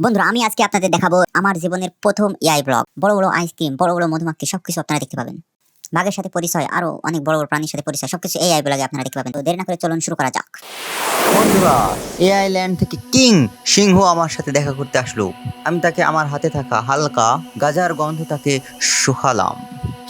বন্ধুরা আমি আজকে আপনাদের দেখাবো আমার জীবনের প্রথম এআই ব্লগ। বড় বড় আইসক্রিম, বড় বড় মধুমাছি সবকিছু আপনারা দেখতে পাবেন। বাঘের সাথে পরিচয়, আরো অনেক বড় বড় প্রাণীর সাথে পরিচয়, সবকিছু এআই ব্লগে আপনারা দেখতে পাবেন। তো দেরি না করে চলুন শুরু করা যাক। বন্ধুরা, এআই ল্যান্ড থেকে কিং সিংহ আমার সাথে দেখা করতে আসলো। আমি তাকে আমার হাতে থাকা হালকা গাজার গন্ধ তাকে শুকালাম।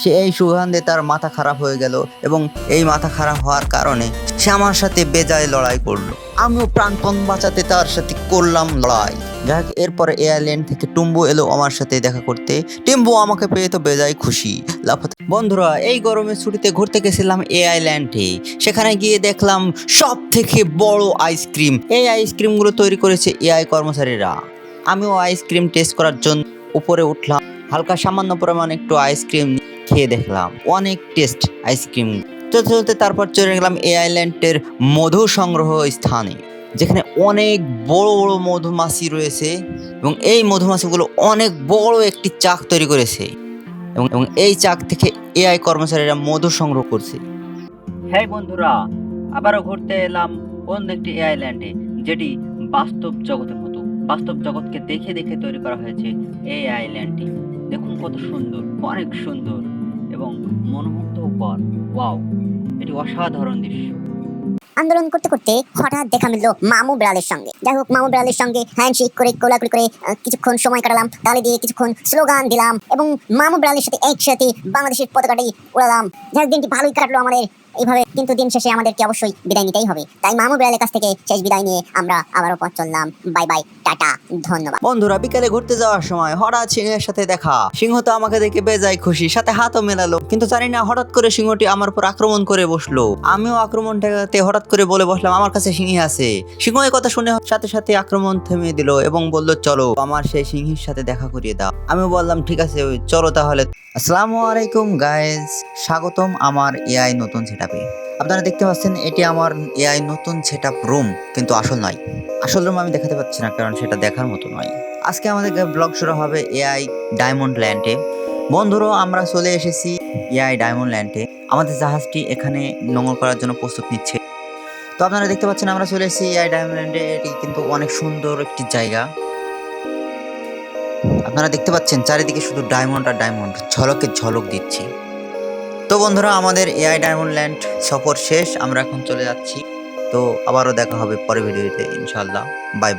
সে এই সুগন্ধে তার মাথা খারাপ হয়ে গেল এবং এই মাথা খারাপ হওয়ার কারণে সে আমার সাথে বেজায় লড়াই করলো। আমিও প্রাণপণ বাঁচাতে তার সাথে করলাম লড়াই। যাক, এরপরে এআই ল্যান্ড থেকে টুম্বু এলো আমার সাথে দেখা করতে। টিম্বু আমাকে পেয়ে তো বেজায় খুশি লাফাতে। বন্ধুরা, এই গরমের ছুটিতে ঘুরতে গেছিলাম এআই ল্যান্ডে। সেখানে গিয়ে দেখলাম সব থেকে বড় আইসক্রিম। এই আইসক্রিমগুলো তৈরি করেছে এআই কর্মচারীরা। আমিও আইসক্রিম টেস্ট করার জন্য উপরে উঠলাম। হালকা সামান্য পরিমাণ একটু আইসক্রিম খেয়ে দেখলাম অনেক টেস্ট আইসক্রিম। চলতে চলতে তারপর চলে গেলাম এআই ল্যান্ডের মধু সংগ্রহ স্থানে, যেখানে অনেক বড় বড় মধুমাছি রয়েছে এবং এই মধুমাছিগুলো অনেক বড় একটি চাক তৈরি করেছে এবং এই চাক থেকে এআই কর্মচারীরা মধু সংগ্রহ করছে। হ্যাঁ বন্ধুরা, আবারও ঘুরতে এলাম অন্য একটি এআই ল্যান্ডে, যেটি বাস্তব জগতের মতো। বাস্তব জগৎকে দেখে দেখে তৈরি করা হয়েছে এই আইল্যান্ডটি। দেখুন কত সুন্দর, অনেক সুন্দর এবং মনোমুগ্ধকর। ওয়াও, এটি অসাধারণ দৃশ্য। আন্দোলন করতে করতে হঠাৎ দেখা মিললো মামু বিড়ালের সঙ্গে। যাই হোক, মামু বিড়ালের সঙ্গে হ্যান্ডশেক করে কোলাকুলি করে কিছুক্ষণ সময় কাটালাম। তালি দিয়ে কিছুক্ষণ স্লোগান দিলাম এবং মামু বিড়ালের সাথে একসাথে বাংলাদেশের পতাকাটি উড়ালাম। যাই হোক, দিনটি ভালোই কাটলো আমাদের এইভাবে, কিন্তু দিন শেষে আমাদেরকে অবশ্যই বিদায় নিতেই হবে। তাই মামু বিড়ালের কাছ থেকে শেষ বিদায় নিয়ে আমরা আবারও পথ চললাম। বাই বাই, টাটা, ধন্যবাদ। বন্ধুরা, বিকালে ঘুরতে যাওয়ার সময় হঠাৎ সিংহের সাথে দেখা। সিংহ তো আমাকে দেখে বেজায় খুশি, সাথে হাতও মেলালো। কিন্তু জানি না হঠাৎ করে সিংহটি আমার উপর আক্রমণ করে বসলো। আমিও আক্রমণ ঠেকাতে হঠাৎ করে বলে বসলাম আমার কাছে সিংহী আছে। সিংহ এই কথা শুনে সাথে সাথে আক্রমণ থেমে দিল এবং বলল চলো আমার সেই সিংহীর সাথে দেখা করিয়ে দাও। আমিও বললাম ঠিক আছে, চলো তাহলে। আসসালামু আলাইকুম গাইজ, স্বাগতম আমার এআই নতুন সেটআপে। আপনারা দেখতে পাচ্ছেন এটি আমার এআই নতুন সেটআপ রুম, কিন্তু আসল নয়। আসল রুম আমি দেখাতে পাচ্ছি না, কারণ সেটা দেখার মতো নয়। আজকে আমাদের ব্লগ শুরু হবে এআই ডায়মন্ড ল্যান্ডে। বন্ধুরা, আমরা চলে এসেছি এআই ডায়মন্ড ল্যান্ডে। আমাদের জাহাজটি এখানে নোঙর করার জন্য প্রস্তুত নিচ্ছে। তো আপনারা দেখতে পাচ্ছেন আমরা চলে এসেছি এআই ডায়মন্ড ল্যান্ডে। এটি কিন্তু অনেক সুন্দর একটি জায়গা। আপনারা দেখতে পাচ্ছেন চারিদিকে শুধু ডায়মন্ড আর ডায়মন্ড, ঝলকে ঝলক দিচ্ছি। তো বন্ধুরা, আমাদের এআই ডায়মন্ড ল্যান্ড সফর শেষ, আমরা এখন চলে যাচ্ছি। তো আবারও দেখা হবে পরের ভিডিওতে ইনশাআল্লাহ। Bye bye.